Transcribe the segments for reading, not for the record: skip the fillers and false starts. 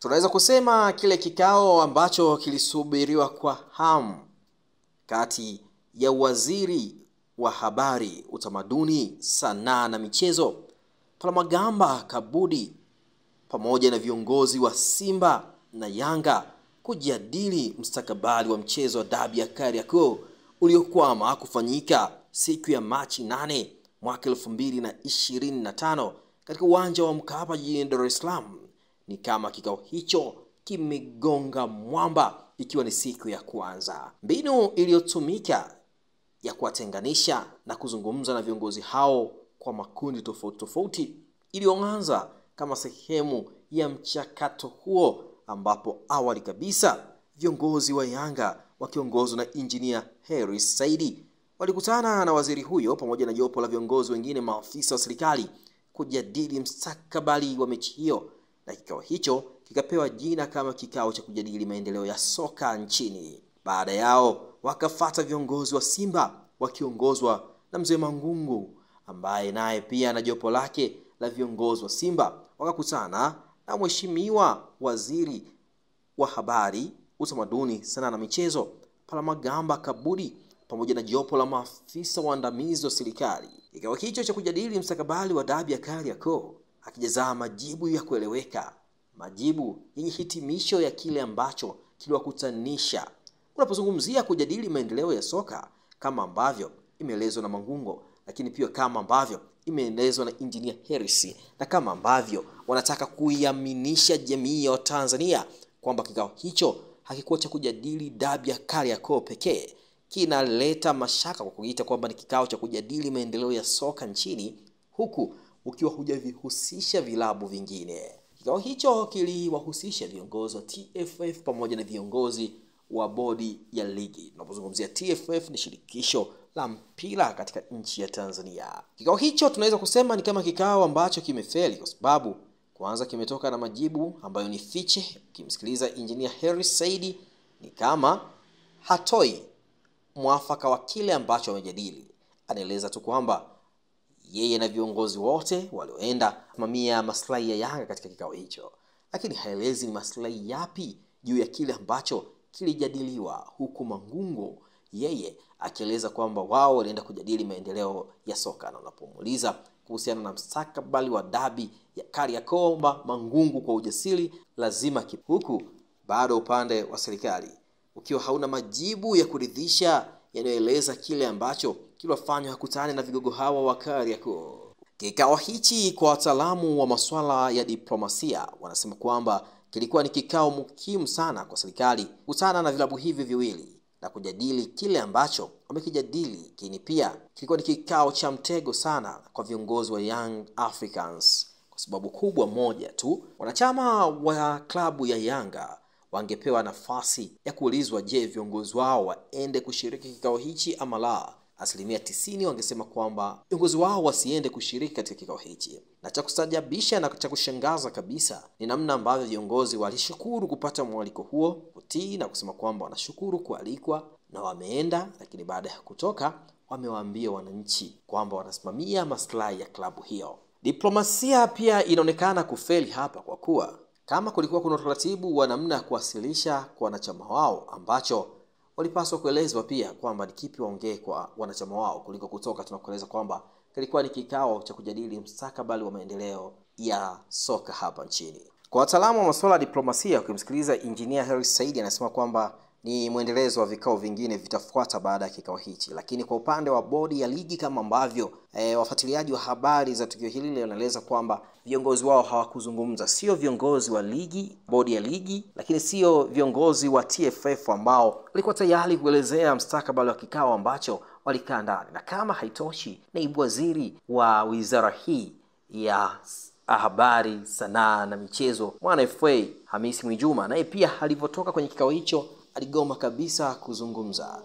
Tunaweza kusema kile kikao ambacho kilisubiriwa kwa hamu kati ya waziri wa habari, utamaduni, sanaa na michezo Palamagamba Kabudi pamoja na viongozi wa Simba na Yanga kujadili mustakabali wa mchezo wa dabi ya Kariakoo uliokwama kufanyika siku ya Machi 8 mwaka 2025 katika uwanja wa Mkapa jijini Dar es Salaam. Ni kama kikao hicho kimegonga mwamba ikiwa ni siku ya kwanza. Mbinu iliyotumika ya kuwatenganisha na kuzungumza na viongozi hao kwa makundi tofauti iliyoanza kama sehemu ya mchakato huo, ambapo awali kabisa viongozi wa Yanga wakiongozwa na Engineer Hersi Said walikutana na waziri huyo pamoja na jopo la viongozi wengine maafisa wa serikali kujadili mustakabali wa mechi hiyo, na kikao hicho kikapewa jina kama kikao cha kujadili maendeleo ya soka nchini. Baada yao wakafuata viongozi wa Simba wakiongozwa na Mzee Mangungu, ambaye naye pia na jopo lake la viongozi wa Simba wakakutana na mheshimiwa waziri wa habari, utamaduni, sanaa na michezo Palamagamba Kabudi pamoja na jopo la maafisa waandamizi wa serikali. Kikao hicho cha kujadili mustakabali wa dabi ya Kariakoo akijazaa majibu ya kueleweka, majibu yenye hitimisho ya kile ambacho kiliwakutanisha. Unapozungumzia kujadili maendeleo ya soka kama ambavyo imeelezwa na Mangungo, lakini pia kama ambavyo imeelezwa na Engineer Hersi, na kama ambavyo wanataka kuiaminisha jamii ya Tanzania kwamba kikao hicho hakikuwa cha kujadili dabi ya Kariakoo pekee, kinaleta mashaka kwa kuita kwamba ni kikao cha kujadili maendeleo ya soka nchini, huku ukiwa hujavihusisha vilabu vingine. Kikao hicho kiliwahusisha viongozi wa TFF pamoja na viongozi wa bodi ya ligi. Tunapozungumzia TFF ni shirikisho la mpira katika nchi ya Tanzania. Kikao hicho tunaweza kusema ni kama kikao ambacho kimefeli kwa sababu kwanza kimetoka na majibu ambayo ni fiche. Ukimsikiliza Engineer Hersi Said ni kama hatoi mwafaka wa kile ambacho wamejadili. Anaeleza tu kwamba yeye na viongozi wote walioenda kusimamia maslahi ya Yanga katika kikao hicho, lakini haelezi ni maslahi yapi juu ya kile ambacho kilijadiliwa, huku Mangungu yeye akieleza kwamba wao walienda kujadili maendeleo ya soka. Na unapomuuliza kuhusiana na mustakabali wa dabi ya Kariakoo, Mangungu kwa ujasiri lazima huku bado upande wa serikali ukiwa hauna majibu ya kuridhisha yanayoeleza kile ambacho kilifanywa hakutane na vigogo hawa wa Kariakoo. Kikao hichi kwa wataalamu wa masuala ya diplomasia wanasema kwamba kilikuwa ni kikao muhimu sana kwa serikali kukutana na vilabu hivi viwili na kujadili kile ambacho wamekijadili, lakini pia kilikuwa ni kikao cha mtego sana kwa viongozi wa Young Africans kwa sababu kubwa moja tu. Wanachama wa klabu ya Yanga wangepewa nafasi ya kuulizwa, je, viongozi wao waende kushiriki kikao hichi ama la. 90% wangesema kwamba viongozi wao wasiende kushiriki katika kikao hichi. Na cha kustajabisha na cha kushangaza kabisa ni namna ambavyo viongozi walishukuru kupata mwaliko huo, kutii na kusema kwamba wanashukuru kualikwa na wameenda, lakini baada ya kutoka wamewaambia wananchi kwamba wanasimamia maslahi ya klabu hiyo. Diplomasia pia inaonekana kufeli hapa, kwa kuwa kama kulikuwa kuna utaratibu wa namna ya kuwasilisha kwa wanachama wao ambacho walipaswa kuelezwa pia kwamba ni kipi waongee kwa wanachama wao, kuliko kutoka tunakueleza kwamba kilikuwa ni kikao cha kujadili mustakabali wa maendeleo ya soka hapa nchini. Kwa wataalamu wa masuala ya diplomasia, ukimsikiliza Engineer Hersi Said anasema kwamba ni muendelezo wa vikao vingine vitafuata baada ya kikao hichi. Lakini kwa upande wa bodi ya ligi, kama ambavyo wafuatiliaji wa habari za tukio hili wanaeleza kwamba viongozi wao hawakuzungumza, sio viongozi wa ligi, bodi ya ligi, lakini sio viongozi wa TFF ambao walikuwa tayari kuelezea mustakabali wa kikao ambacho walikaa ndani. Na kama haitoshi, naibu waziri wa wizara hii ya habari, sanaa na michezo, mwana FA Hamisi Mwijuma, naye pia alivyotoka kwenye kikao hicho aligoma kabisa kuzungumza.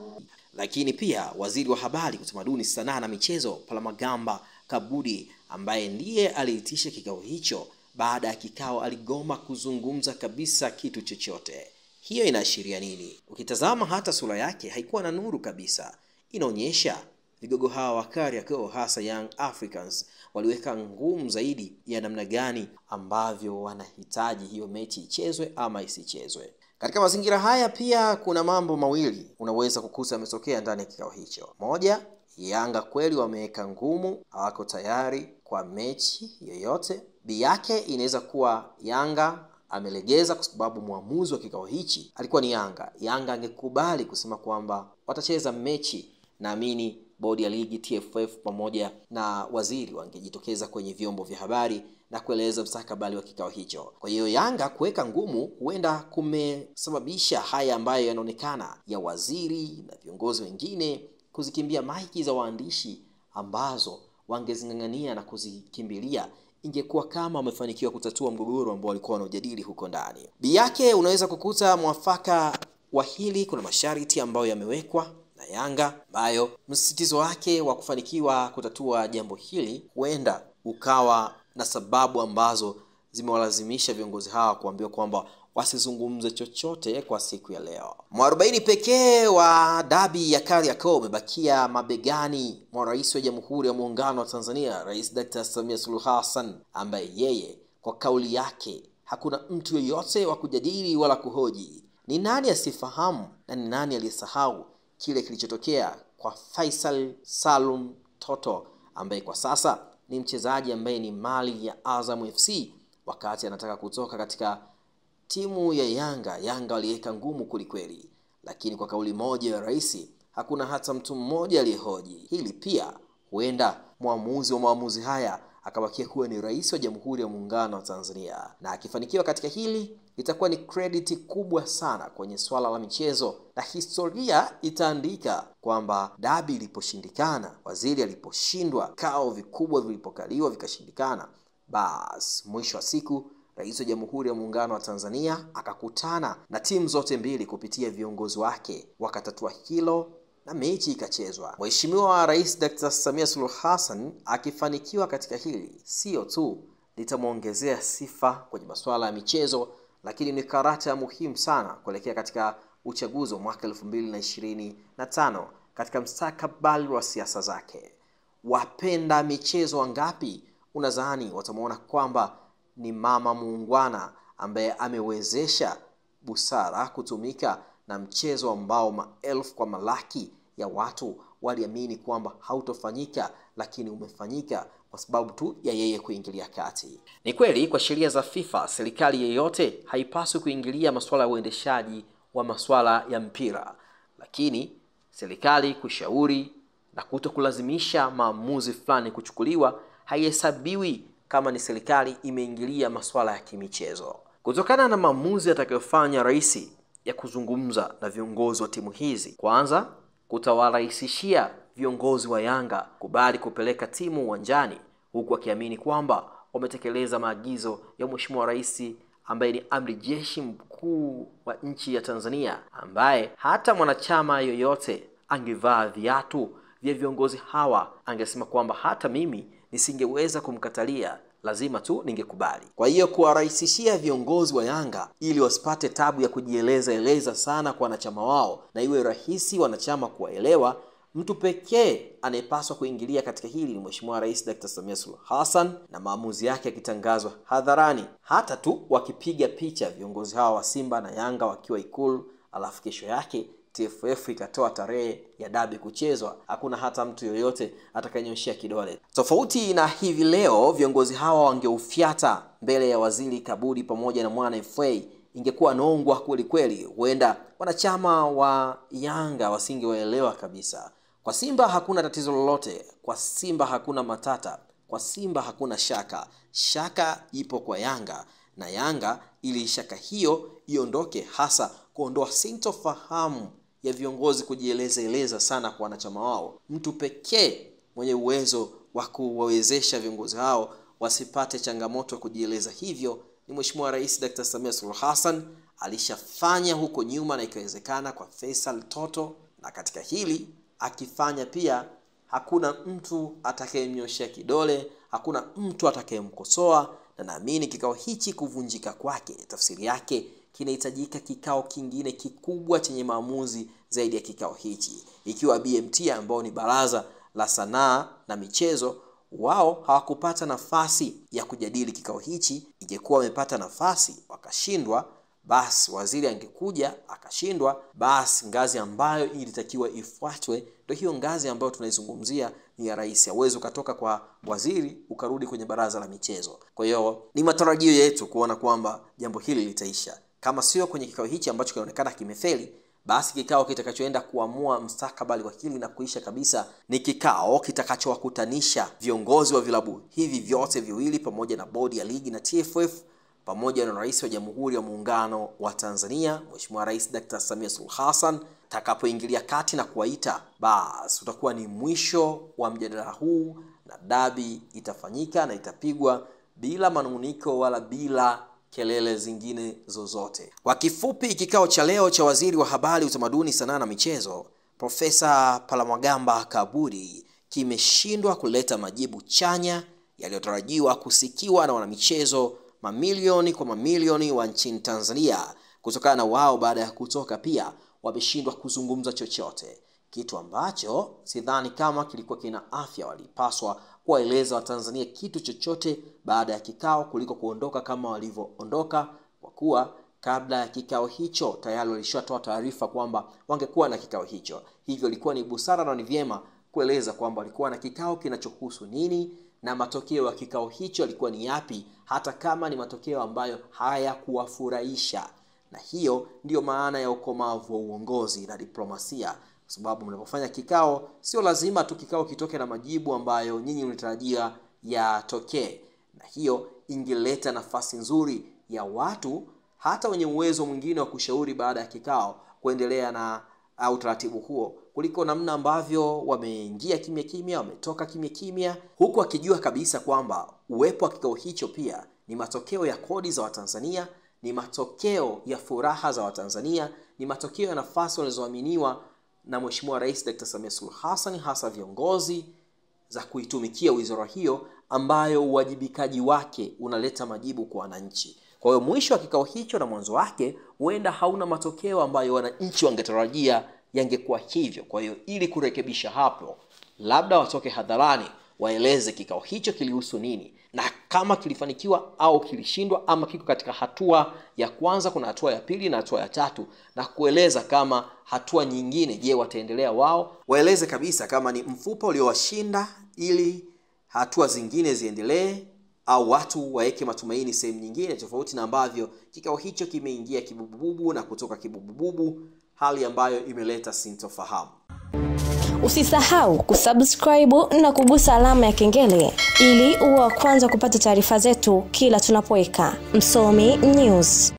Lakini pia waziri wa habari, utamaduni, sanaa na michezo Palamagamba Kabudi, ambaye ndiye aliitisha kikao hicho, baada ya kikao aligoma kuzungumza kabisa kitu chochote. Hiyo inaashiria nini? Ukitazama hata sura yake haikuwa na nuru kabisa. Inaonyesha vigogo hawa wa Kariakoo hasa Young Africans waliweka ngumu zaidi ya namna gani ambavyo wanahitaji hiyo mechi ichezwe ama isichezwe. Katika mazingira haya pia kuna mambo mawili unaweza kukuta yametokea ndani ya kikao hicho. Moja, Yanga kweli wameweka ngumu, hawako tayari kwa mechi yoyote. B yake inaweza kuwa Yanga amelegeza kwa sababu muamuzi wa kikao hichi alikuwa ni Yanga. Yanga angekubali kusema kwamba watacheza mechi, naamini bodi ya ligi, TFF pamoja na waziri wangejitokeza kwenye vyombo vya habari na kueleza mstakabali wa kikao hicho. Kwa hiyo Yanga kuweka ngumu huenda kumesababisha haya ambayo yanaonekana ya waziri na viongozi wengine kuzikimbia maiki za waandishi ambazo wangezingangania na kuzikimbilia. Ingekuwa kama wamefanikiwa kutatua mgogoro ambao walikuwa wanajadili huko ndani. Bi yake unaweza kukuta mwafaka wa hili, kuna masharti ambayo yamewekwa na Yanga ambayo msisitizo wake wa kufanikiwa kutatua jambo hili huenda ukawa na sababu ambazo zimewalazimisha viongozi hawa kuambiwa kwamba wasizungumze chochote kwa siku ya leo. Mwarobaini pekee wa dabi ya Kariakoo umebakia mabegani mwa Rais wa Jamhuri ya Muungano wa Tanzania, Rais Dr. Samia Suluhu Hassan, ambaye yeye kwa kauli yake hakuna mtu yeyote wa kujadili wala kuhoji. Ni nani asifahamu na ni nani aliyesahau kile kilichotokea kwa Faisal Salum Toto, ambaye kwa sasa ni mchezaji ambaye ni mali ya Azam FC wakati anataka kutoka katika timu ya Yanga. Yanga waliweka ngumu kulikweli, lakini kwa kauli moja ya rais hakuna hata mtu mmoja aliyehoji. Hili pia huenda muamuzi wa maamuzi haya akabakia kuwa ni Rais wa Jamhuri ya Muungano wa Tanzania, na akifanikiwa katika hili itakuwa ni credit kubwa sana kwenye swala la michezo, na historia itaandika kwamba dabi iliposhindikana, waziri aliposhindwa, kao vikubwa vilipokaliwa vikashindikana, bas mwisho wa siku Rais wa Jamhuri ya Muungano wa Tanzania akakutana na timu zote mbili kupitia viongozi wake, wakatatua hilo na mechi ikachezwa. Mheshimiwa Rais Dr. Samia Suluhu Hassan akifanikiwa katika hili, sio tu litamuongezea sifa kwenye masuala ya michezo, lakini ni karata muhimu sana kuelekea katika uchaguzi wa mwaka 2025 katika mstakabali wa siasa zake. Wapenda michezo wangapi unadhani watamuona kwamba ni mama muungwana ambaye amewezesha busara kutumika na mchezo ambao maelfu kwa malaki ya watu waliamini kwamba hautofanyika, lakini umefanyika kwa sababu tu ya yeye kuingilia kati. Ni kweli kwa sheria za FIFA serikali yeyote haipaswi kuingilia masuala ya uendeshaji wa masuala ya mpira, lakini serikali kushauri na kutokulazimisha maamuzi fulani kuchukuliwa haihesabiwi kama ni serikali imeingilia masuala ya kimichezo. Kutokana na maamuzi atakayofanya rais ya kuzungumza na viongozi wa timu hizi, kwanza kutawarahisishia viongozi wa Yanga kubali kupeleka timu uwanjani, huku akiamini kwamba wametekeleza maagizo ya Mheshimiwa Rais ambaye ni amri jeshi mkuu wa nchi ya Tanzania, ambaye hata mwanachama yoyote angevaa viatu vya viongozi hawa angesema kwamba hata mimi nisingeweza kumkatalia, lazima tu ningekubali. Kwa hiyo kuwarahisishia viongozi wa Yanga ili wasipate tabu ya kujieleza sana kwa wanachama wao na iwe rahisi wanachama kuwaelewa, mtu pekee anayepaswa kuingilia katika hili ni Mheshimiwa Rais Dr. Samia Suluhu Hassan, na maamuzi yake yakitangazwa hadharani. Hata tu wakipiga picha viongozi hawa wa Simba na Yanga wakiwa Ikulu, alafu kesho yake TFF ikatoa tarehe ya dabi kuchezwa, hakuna hata mtu yoyote atakayenyoshia kidole. Tofauti na hivi leo viongozi hawa wangeufiata mbele ya Waziri Kabudi pamoja na Mwana FA, ingekuwa nongwa kweli kweli. Huenda wanachama wa Yanga wasingewaelewa kabisa. Kwa Simba hakuna tatizo lolote, kwa Simba hakuna matata, kwa Simba hakuna shaka. Shaka ipo kwa Yanga, na Yanga ili shaka hiyo iondoke, hasa kuondoa sintofahamu ya viongozi kujieleza sana kwa wanachama wao. Mtu pekee mwenye uwezo wa kuwawezesha viongozi hao wasipate changamoto ya kujieleza hivyo ni Mheshimiwa Rais Dr. Samia Suluhu Hassan. Alishafanya huko nyuma na ikawezekana kwa Faisal Toto, na katika hili akifanya pia hakuna mtu atakayemnyoshia kidole, hakuna mtu atakayemkosoa, na naamini kikao hichi kuvunjika kwake tafsiri yake kinahitajika kikao kingine kikubwa chenye maamuzi zaidi ya kikao hichi, ikiwa BMT ambao ni baraza la sanaa na michezo, wao hawakupata nafasi ya kujadili kikao hichi. Ingekuwa wamepata nafasi wakashindwa, basi waziri angekuja akashindwa, basi ngazi ambayo ilitakiwa ifuatwe ndio hiyo ngazi ambayo tunaizungumzia ni ya rais. Hauwezi ukatoka kwa waziri ukarudi kwenye baraza la michezo. Kwa hiyo ni matarajio yetu kuona kwamba jambo hili litaisha. Kama sio kwenye kikao hichi ambacho kinaonekana kimefeli, basi kikao kitakachoenda kuamua mustakabali wa hili na kuisha kabisa ni kikao kitakachowakutanisha viongozi wa vilabu hivi vyote viwili pamoja na bodi ya ligi na TFF pamoja na rais wa Jamhuri ya Muungano wa Tanzania Mheshimiwa Rais Dr. Samia Suluhu Hassan. Takapoingilia kati na kuwaita, basi utakuwa ni mwisho wa mjadala huu na dabi itafanyika na itapigwa bila manunguniko wala bila kelele zingine zozote. Kwa kifupi, kikao cha leo cha waziri wa habari, utamaduni, sanaa na michezo Profesa Palamagamba Kabudi kimeshindwa kuleta majibu chanya yaliyotarajiwa kusikiwa na wanamichezo mamilioni kwa mamilioni wa nchini Tanzania, kutokana na wao baada ya kutoka pia wameshindwa kuzungumza chochote, kitu ambacho sidhani kama kilikuwa kina afya. Walipaswa kuwaeleza Watanzania kitu chochote baada ya kikao kuliko kuondoka kama walivyoondoka, kwa kuwa kabla ya kikao hicho tayari walishatoa taarifa kwamba wangekuwa na kikao hicho. Hivyo ilikuwa ni busara na ni vyema kueleza kwamba walikuwa na kikao kinachohusu nini na matokeo ya kikao hicho yalikuwa ni yapi, hata kama ni matokeo ambayo hayakuwafurahisha. Na hiyo ndiyo maana ya ukomavu wa uongozi na diplomasia, kwa sababu mnapofanya kikao sio lazima tu kikao kitoke na majibu ambayo nyinyi mnatarajia yatokee, na hiyo ingeleta nafasi nzuri ya watu hata wenye uwezo mwingine wa kushauri baada ya kikao kuendelea na utaratibu huo, kuliko namna ambavyo wameingia kimya kimya, wametoka kimya kimya, huku akijua kabisa kwamba uwepo wa kikao hicho pia ni matokeo ya kodi za Watanzania, ni matokeo ya furaha za Watanzania, ni matokeo ya nafasi walizoaminiwa na Mheshimiwa Rais Dr. Samia Suluhu Hassan, hasa viongozi, za kuitumikia wizara hiyo ambayo uwajibikaji wake unaleta majibu kwa wananchi. Kwa hiyo mwisho wa kikao hicho na mwanzo wake huenda hauna matokeo ambayo wananchi wangetarajia yangekuwa hivyo. Kwa hiyo ili kurekebisha hapo, labda watoke hadharani waeleze kikao hicho kilihusu nini, na kama kilifanikiwa au kilishindwa, ama kiko katika hatua ya kwanza, kuna hatua ya pili na hatua ya tatu, na kueleza kama hatua nyingine je wataendelea wao. Waeleze kabisa kama ni mfupa uliowashinda ili hatua zingine ziendelee, au watu waeke matumaini sehemu nyingine tofauti na ambavyo kikao hicho kimeingia kibububu na kutoka kibububu, hali ambayo imeleta sintofahamu. Usisahau kusubscribe na kugusa alama ya kengele ili uwe wa kwanza kupata taarifa zetu kila tunapoweka Msomi News.